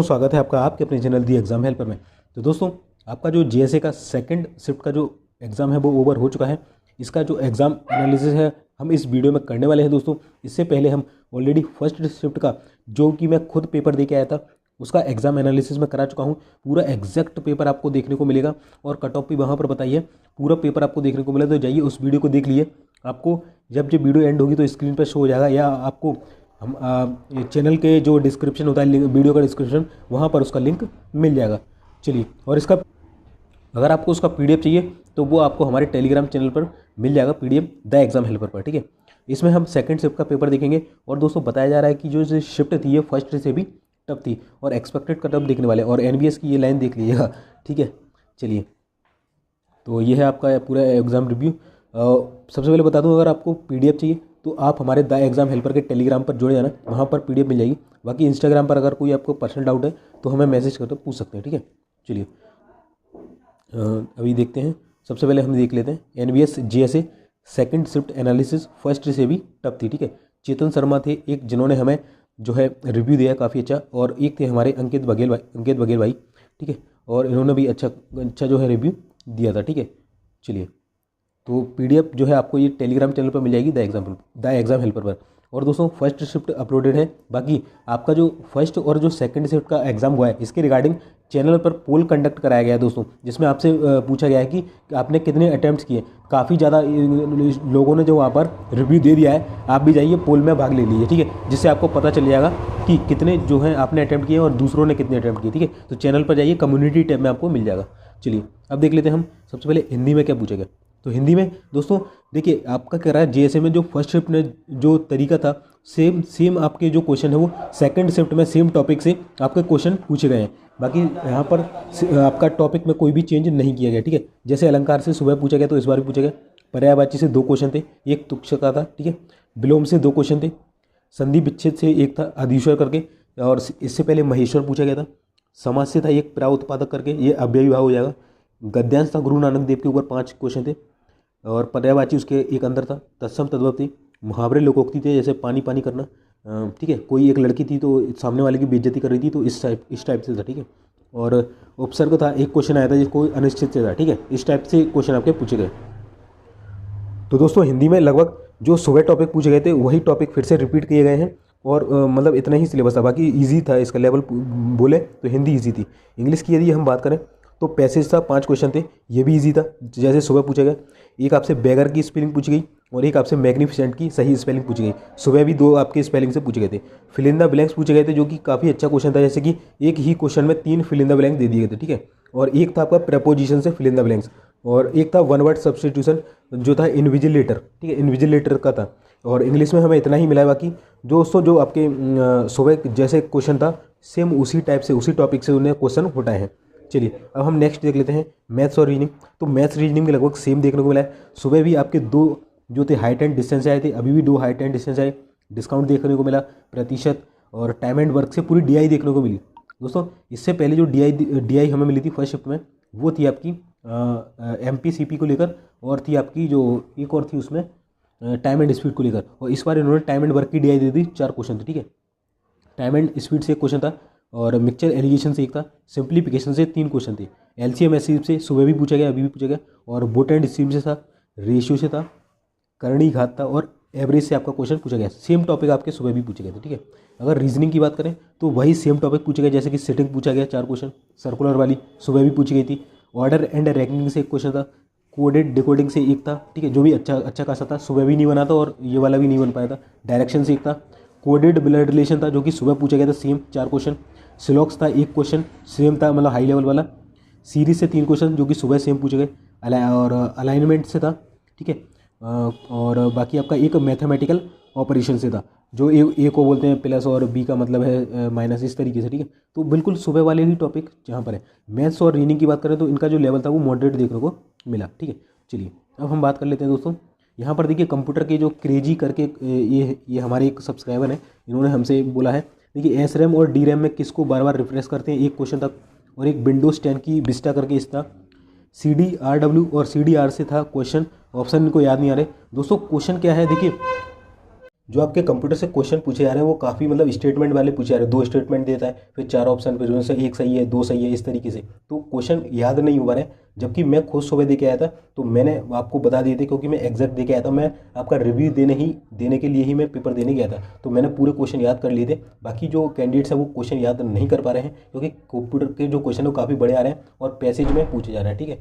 स्वागत है आपका आपके अपने चैनल दी एग्ज़ाम हेल्पर में। तो दोस्तों, आपका जो जीएसए का सेकंड शिफ्ट का जो एग्ज़ाम है वो ओवर हो चुका है। इसका जो एग्ज़ाम एनालिसिस है हम इस वीडियो में करने वाले हैं दोस्तों। इससे पहले हम ऑलरेडी फर्स्ट शिफ्ट का जो कि मैं खुद पेपर दे के आया था उसका एग्ज़ाम एनालिसिस में करा चुका हूँ। पूरा एग्जैक्ट पेपर आपको देखने को मिलेगा और कट ऑफ भी वहाँ पर बताइए। पूरा पेपर आपको देखने को मिलेगा, तो जाइए उस वीडियो को देख लिए। आपको जब ये वीडियो एंड होगी तो स्क्रीन पर शो हो जाएगा, या आपको हम चैनल के जो डिस्क्रिप्शन होता है वीडियो का डिस्क्रिप्शन, वहाँ पर उसका लिंक मिल जाएगा। चलिए, और इसका अगर आपको उसका पीडीएफ चाहिए तो वो आपको हमारे टेलीग्राम चैनल पर मिल जाएगा, पीडीएफ द एग्ज़ाम हेल्पर पर। ठीक है, इसमें हम सेकंड शिफ्ट का पेपर देखेंगे। और दोस्तों, बताया जा रहा है कि जो शिफ्ट थी ये फर्स्ट से भी टफ थी और एक्सपेक्टेड कट ऑफ देखने वाले, और एनबीएस की ये लाइन देख लीजिएगा। ठीक है, चलिए, तो ये है आपका पूरा एग्ज़ाम रिव्यू। सबसे पहले बता दूं, अगर आपको पीडीएफ चाहिए तो आप हमारे द एग्ज़ाम हेल्पर के टेलीग्राम पर जुड़ जाना, वहाँ पर पीडीएफ मिल जाएगी। बाकी इंस्टाग्राम पर अगर कोई आपको पर्सनल डाउट है तो हमें मैसेज करके पूछ सकते हैं। ठीक है, चलिए अभी देखते हैं। सबसे पहले हम देख लेते हैं NBS GSA second shift analysis first से भी टफ थी। ठीक है, चेतन शर्मा थे एक जिन्होंने हमें जो है रिव्यू दिया काफ़ी अच्छा, और एक थे हमारे अंकित बघेल भाई। ठीक है, और इन्होंने भी अच्छा जो है रिव्यू दिया था। ठीक है, चलिए, तो पीडीएफ जो है आपको ये टेलीग्राम चैनल पर मिल जाएगी द एग्ज़ाम हेल्पर पर। और दोस्तों, फर्स्ट शिफ्ट अपलोडेड है। बाकी आपका जो फर्स्ट और जो सेकंड शिफ्ट का एग्ज़ाम हुआ है इसके रिगार्डिंग चैनल पर पोल कंडक्ट कराया गया है दोस्तों, जिसमें आपसे पूछा गया है कि आपने कितने अटैम्प्ट्स किए। काफ़ी ज़्यादा लोगों ने जो वहाँ पर रिव्यू दे दिया है, आप भी जाइए पोल में भाग ले लीजिए। ठीक है, जिससे आपको पता चल जाएगा कि कितने जो हैं आपने अटैम्प्ट किए और दूसरों ने कितने अटैम्प्ट किए। ठीक है, तो चैनल पर जाइए, कम्युनिटी टैब में आपको मिल जाएगा। चलिए, अब देख लेते हैं हम सबसे पहले हिंदी में क्या पूछा गया। तो हिंदी में दोस्तों देखिए, आपका कह रहा है जीएसए में जो फर्स्ट शिफ्ट में जो तरीका था सेम आपके जो क्वेश्चन है वो सेकंड शिफ्ट में सेम टॉपिक से आपके क्वेश्चन पूछे गए हैं। बाकी यहाँ पर आपका टॉपिक में कोई भी चेंज नहीं किया गया। ठीक है, जैसे अलंकार से सुबह पूछा गया तो इस बार भी पूछा गया। पर्यायवाची से 2 क्वेश्चन थे, एक तुक्ष का था। ठीक है, विलोम से 2 क्वेश्चन थे, संधि विच्छेद से एक था अधीश्वर करके, और इससे पहले महेश्वर पूछा गया था। समाज से था एक प्राउत्पादक करके, ये अव्ययी भाव हो जाएगा। गद्यांश था गुरु नानक देव के ऊपर 5 क्वेश्चन थे, और पर्यायवाची उसके एक अंदर था। तत्सम तद्भव, मुहावरे लोकोक्ति थे, जैसे पानी पानी करना। ठीक है, कोई एक लड़की थी तो सामने वाले की बेइज्जती कर रही थी, तो इस टाइप से था। ठीक है, और उपसर्ग था, एक क्वेश्चन आया था जिसको अनिश्चित से था। ठीक है, इस टाइप से क्वेश्चन आपके पूछे गए। तो दोस्तों, हिंदी में लगभग जो सुबह टॉपिक पूछे गए थे वही टॉपिक फिर से रिपीट किए गए हैं, और मतलब इतना ही सिलेबस था। बाकी ईजी था इसका लेवल, बोले तो हिंदी ईजी थी। इंग्लिश की यदि हम बात करें तो पैसेज था, 5 क्वेश्चन थे, ये भी इजी था जैसे सुबह पूछा गया। एक आपसे बैगर की स्पेलिंग पूछी गई और एक आपसे मैग्निफिसेंट की सही स्पेलिंग पूछी गई। सुबह भी 2 आपके स्पेलिंग से पूछे गए थे। फिल इन द ब्लैंक्स पूछे गए थे, जो कि काफ़ी अच्छा क्वेश्चन था, जैसे कि एक ही क्वेश्चन में 3 फिल इन द ब्लैंक दे दिए गए थे। ठीक है, और एक था आपका प्रपोजिशन से फिल इन द ब्लैंक्स, और एक था वन वर्ड सब्सटीट्यूशन जो था इन्विजिलेटर। ठीक है, इन्विजिलेटर का था, और इंग्लिश में हमें इतना ही मिला है। बाकी दोस्तों जो आपके सुबह जैसे क्वेश्चन था सेम उसी टाइप से उसी टॉपिक से उन्हें क्वेश्चन उठाए हैं। चलिए, अब हम नेक्स्ट देख लेते हैं मैथ्स और रीजनिंग। तो मैथ्स रीजनिंग में लगभग सेम देखने को मिला है। सुबह भी आपके 2 जो थे हाइट एंड डिस्टेंस से आए थे, अभी भी 2 हाइट एंड डिस्टेंस आए। डिस्काउंट देखने को मिला, प्रतिशत और टाइम एंड वर्क से पूरी डीआई देखने को मिली। दोस्तों, इससे पहले जो डीआई हमें मिली थी फर्स्ट शिफ्ट में, वो थी आपकी एमपीसीपी को लेकर, और थी आपकी जो एक और थी उसमें टाइम एंड स्पीड को लेकर। और इस बार इन्होंने टाइम एंड वर्क की डीआई दे दी, 4 क्वेश्चन थे। ठीक है, टाइम एंड स्पीड से 1 क्वेश्चन था, और मिक्सचर एलिगेशन से 1 था, सिंप्लीफिकेशन से 3 क्वेश्चन थे। एलसीएम एससीएम से सुबह भी पूछा गया, अभी भी पूछा गया, और बोट एंड स्ट्रीम से था, रेशियो से था, करणी घात था, और एवरेज से आपका क्वेश्चन पूछा गया। सेम टॉपिक आपके सुबह भी पूछे गए थे। ठीक है, अगर रीजनिंग की बात करें तो वही सेम टॉपिक पूछे गए, जैसे कि सेटिंग पूछा गया 4 क्वेश्चन, सर्कुलर वाली सुबह भी पूछी गई थी। ऑर्डर एंड रैंकिंग से 1 क्वेश्चन था, कोडेड डिकोडिंग से 1 था। ठीक है, जो भी अच्छा खासा था, सुबह भी नहीं बना था और ये वाला भी नहीं बन पाया था। डायरेक्शन से 1 था, कोडेड ब्लड रिलेशन था जो कि सुबह पूछा गया था, सेम 4 क्वेश्चन। सिलॉक्स था 1 क्वेश्चन, सेम था, मतलब हाई लेवल वाला। सीरीज से 3 क्वेश्चन जो कि सुबह सेम पूछे गए, और अलाइनमेंट से था। ठीक है, और बाकी आपका एक मैथमेटिकल ऑपरेशन से था, जो ए को बोलते हैं प्लस और बी का मतलब है माइनस, इस तरीके से। ठीक है, तो बिल्कुल सुबह वाले ही टॉपिक जहाँ पर है। मैथ्स और रीजनिंग की बात करें तो इनका जो लेवल था वो मॉडरेट देखने को मिला। ठीक है, चलिए, अब हम बात कर लेते हैं दोस्तों। यहाँ पर देखिए, कंप्यूटर के जो क्रेजी करके ये हमारे एक सब्सक्राइबर हैं, इन्होंने हमसे बोला है। देखिए, एस रैम और डी रैम में किसको बार बार रिफ्रेश करते हैं, 1 क्वेश्चन था, और एक विंडोज़ 10 की विस्टा करके इस था। CDRW और CDR से था क्वेश्चन, ऑप्शन इनको याद नहीं आ रहे। दोस्तों, क्वेश्चन क्या है, देखिए जो आपके कंप्यूटर से क्वेश्चन पूछे जा रहे हैं वो काफ़ी मतलब स्टेटमेंट वाले पूछे जा रहे हैं, 2 स्टेटमेंट देता है, फिर 4 ऑप्शन, फिर उनसे एक सही है, 2 सही है, इस तरीके से तो क्वेश्चन याद नहीं हो पा रहे हैं। जबकि मैं खुद सुबह दे के आया था, तो मैंने आपको बता दिए थे, क्योंकि मैं एग्जैक्ट दे के आया था, मैं आपका रिव्यू देने के लिए ही मैं पेपर देने गया था, तो मैंने पूरे क्वेश्चन याद कर लिए थे। बाकी जो कैंडिडेट्स हैं वो क्वेश्चन याद नहीं कर पा रहे हैं, क्योंकि कंप्यूटर के जो क्वेश्चन है वो काफ़ी बड़े आ रहे हैं और पैसेज में पूछे जा रहे हैं, ठीक है।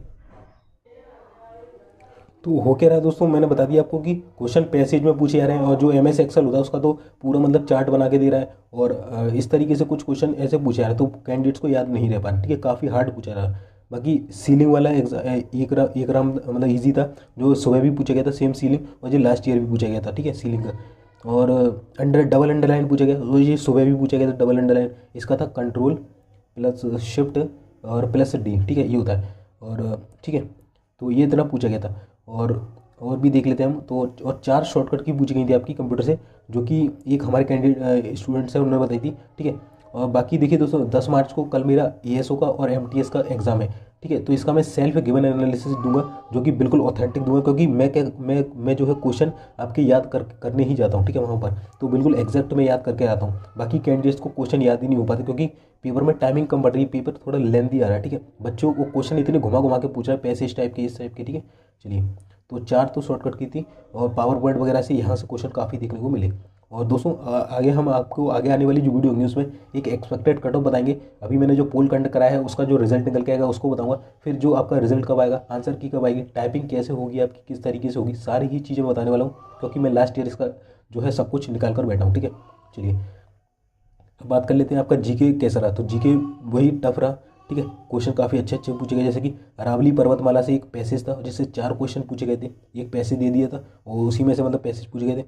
तो हो क्या रहा है दोस्तों, मैंने बता दिया आपको कि क्वेश्चन पैसेज में पूछे जा रहे हैं, और जो MS एक्सेल होता है उसका तो पूरा मतलब चार्ट बना के दे रहा है, और इस तरीके से कुछ क्वेश्चन ऐसे पूछे जा रहे हैं, तो कैंडिडेट्स को याद नहीं रह पा रहा, ठीक है, काफ़ी हार्ड पूछा रहा। बाकी सीलिंग वाला एक राम मतलब ईजी था, जो सुबह भी पूछा गया था सेम सीलिंग, और जो लास्ट ईयर भी पूछा गया था, ठीक है, सीलिंग का। और डबल अंडरलाइन पूछा गया, तो ये सुबह भी पूछा गया था डबल अंडरलाइन, इसका था कंट्रोल प्लस शिफ्ट और प्लस D, ठीक है, ये होता है। और ठीक है, तो ये इतना पूछा गया था। और भी देख लेते हैं हम तो, और 4 शॉर्टकट की पूछी गई थी आपकी कंप्यूटर से, जो कि एक हमारे कैंडिडेट स्टूडेंट्स हैं उन्होंने बताई थी, ठीक है। और बाकी देखिए दोस्तों, 10 मार्च को कल मेरा ASO का और MTS का एग्ज़ाम है, ठीक है, तो इसका मैं सेल्फ गिवन एनालिसिस दूंगा, जो कि बिल्कुल ऑथेंटिक दूंगा, क्योंकि मैं जो है क्वेश्चन आपके याद करने ही जाता हूँ, ठीक है, वहाँ पर तो बिल्कुल एग्जैक्ट मैं याद करके आता हूँ। बाकी कैंडिडेट्स को क्वेश्चन याद ही नहीं हो पाते, क्योंकि पेपर में टाइमिंग कम पड़ रही है, पेपर थोड़ा लेंथी आ रहा है, ठीक है, बच्चों को क्वेश्चन इतने घुमा घुमा के पूछ रहा है, पैसे इस टाइप के, इस टाइप के, ठीक है। चलिए, तो 4 तो शॉर्टकट की थी, और पावर पॉइंट वगैरह से यहाँ से क्वेश्चन काफ़ी देखने को मिले। और दोस्तों आगे हम आपको आगे आने वाली जो वीडियो होंगी उसमें एक एक्सपेक्टेड कट ऑफ बताएंगे। अभी मैंने जो पोल कंडक्ट कराया है उसका जो रिजल्ट निकल के आएगा उसको बताऊंगा, फिर जो आपका रिजल्ट कब आएगा, आंसर की कब आएगी, टाइपिंग कैसे होगी आपकी, किस तरीके से होगी, सारी ही चीज़ें बताने वाला हूँ, क्योंकि मैं लास्ट ईयर इसका जो है सब कुछ निकाल कर बैठा हूँ, ठीक है। चलिए, अब बात कर लेते हैं आपका जीके कैसा रहा। तो जीके वही टफ रहा, ठीक है, क्वेश्चन काफ़ी अच्छे अच्छे पूछे गए, जैसे कि अरावली पर्वतमाला से एक पैसेज था जिससे 4 क्वेश्चन पूछे गए थे, एक पैसेज दे दिया था और उसी में से मतलब पैसेज पूछे गए थे।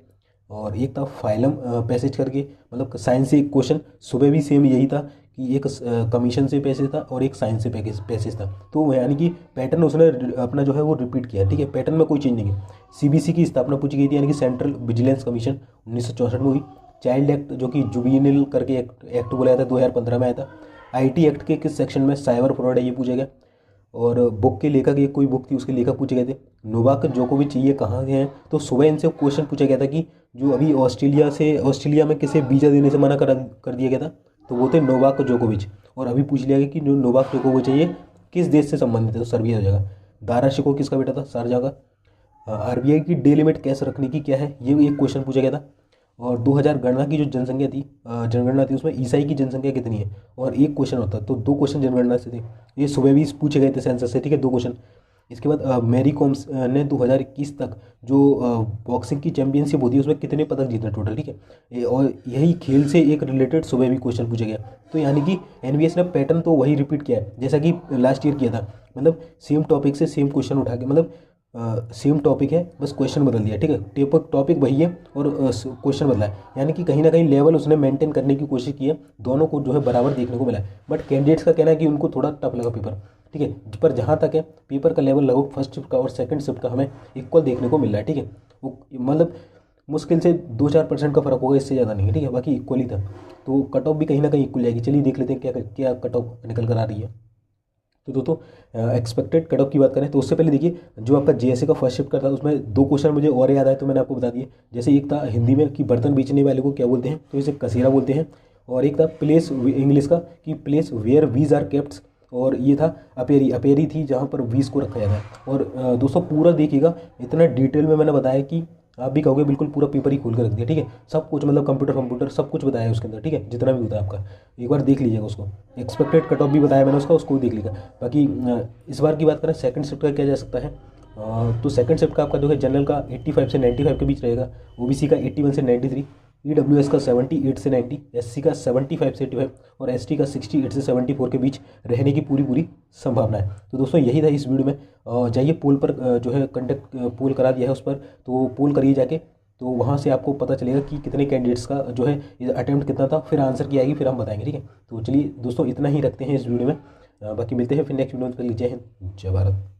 और एक था फाइलम पैसेज करके, मतलब साइंस से एक क्वेश्चन, सुबह भी सेम यही था कि एक कमीशन से पैसेज था और एक साइंस से पैसेज था, तो यानी कि पैटर्न उसने अपना जो है वो रिपीट किया, ठीक है, पैटर्न में कोई चेंज नहीं है। CBC की स्थापना पूछी गई थी, यानी कि सेंट्रल विजिलेंस कमीशन 1964 में हुई। चाइल्ड एक्ट, जो कि जुबिनिल करके एक्ट बोला जाता है, 2015 में आया था। IT एक्ट के किस सेक्शन में साइबर फ्रॉड है, ये पूछा गया। और बुक के लेखक, ये कोई बुक थी उसके लेखक पूछे गए थे। नोवाक जोकोविच ये कहाँ के हैं, तो सुबह इनसे क्वेश्चन पूछा गया था कि जो अभी ऑस्ट्रेलिया में किसे वीज़ा देने से मना कर दिया गया था, तो वो थे नोवाक जोकोविच। और अभी पूछ लिया गया कि जो नोवाक जोकोविच है ये किस देश से संबंधित है, तो सर्बिया हो जाएगा। दारा शिकोह किसका बेटा था, शारजाह का। RBI की डे लिमिट कैसे रखने की क्या है, ये एक क्वेश्चन पूछा गया था। और 2000 गणना की जो जनसंख्या थी, जनगणना थी, उसमें ईसाई की जनसंख्या कितनी है, और एक क्वेश्चन होता, तो 2 क्वेश्चन जनगणना से थे, ये सुबह भी पूछे गए थे सेंसस से, ठीक है, 2 क्वेश्चन। इसके बाद मैरी कॉम्स ने 2021 तक जो बॉक्सिंग की चैंपियनशिप होती है उसमें कितने पदक जीते टोटल, ठीक है, और यही खेल से एक रिलेटेड सुबह भी क्वेश्चन पूछा गया। तो यानी कि NVS ने पैटर्न तो वही रिपीट किया है जैसा कि लास्ट ईयर किया था, मतलब सेम टॉपिक से सेम क्वेश्चन उठा के, मतलब सेम टॉपिक है, बस क्वेश्चन बदल दिया, ठीक है, टॉपिक वही है और क्वेश्चन बदला है, यानी कि कहीं ना कहीं लेवल उसने मेंटेन करने की कोशिश की है, दोनों को जो है बराबर देखने को मिला है। बट कैंडिडेट्स का कहना है कि उनको थोड़ा टफ लगा पेपर, ठीक है, पर जहाँ तक है पेपर का लेवल लगभग फर्स्ट शिफ्ट का और सेकंड शिफ्ट का हमें इक्वल देखने को मिल रहा है, ठीक है, वो मतलब मुश्किल से 2-4% का फर्क होगा, इससे ज़्यादा नहीं है, ठीक है, बाकी इक्वल ही था। तो कट ऑफ भी कहीं ना कहीं इक्वल जाएगी। चलिए देख लेते हैं क्या क्या कट ऑफ निकल कर आ रही है। तो दोस्तों एक्सपेक्टेड कट ऑफ की बात करें तो उससे पहले देखिए, जो आपका JSA का फर्स्ट शिफ्ट का था उसमें 2 क्वेश्चन मुझे और याद आए, तो मैंने आपको बता दिए। जैसे एक था हिंदी में कि बर्तन बेचने वाले को क्या बोलते हैं, तो इसे कसीरा बोलते हैं। और एक था प्लेस इंग्लिश का कि प्लेस वेयर वीज आर केप्ट, और ये था अपेरी थी जहाँ पर वीज को रखा जाता है। और दोस्तों पूरा देखिएगा, इतना डिटेल में मैंने बताया कि आप भी कहोगे बिल्कुल पूरा पेपर ही खोल कर रख दिया, ठीक है, सब कुछ मतलब कंप्यूटर सब कुछ बताया है उसके अंदर, ठीक है, जितना भी होता है आपका, एक बार देख लीजिएगा उसको। एक्सपेक्टेड कट ऑफ भी बताया मैंने उसको भी देख लीजिएगा। बाकी इस बार की बात करें सेकंड शिफ्ट का क्या जा सकता है, तो सेकंड शिफ्ट का आपका जो है जनरल का 85 से 95 के बीच रहेगा, OBC का 81 से 93, EWS का 78 से 90, SC का 75 से 85 और ST का 68 से 74 के बीच रहने की पूरी संभावना है। तो दोस्तों यही था इस वीडियो में। जाइए पोल पर जो है कंडक्ट पोल करा दिया है उस पर, तो पोल करिए जाके, तो वहाँ से आपको पता चलेगा कि कितने कैंडिडेट्स का जो है अटेम्प्ट कितना था, फिर आंसर की आएगी, फिर हम बताएंगे, ठीक है। तो चलिए दोस्तों इतना ही रखते हैं इस वीडियो में, बाकी मिलते हैं फिर नेक्स्ट वीडियो में। जय हिंद, जय भारत।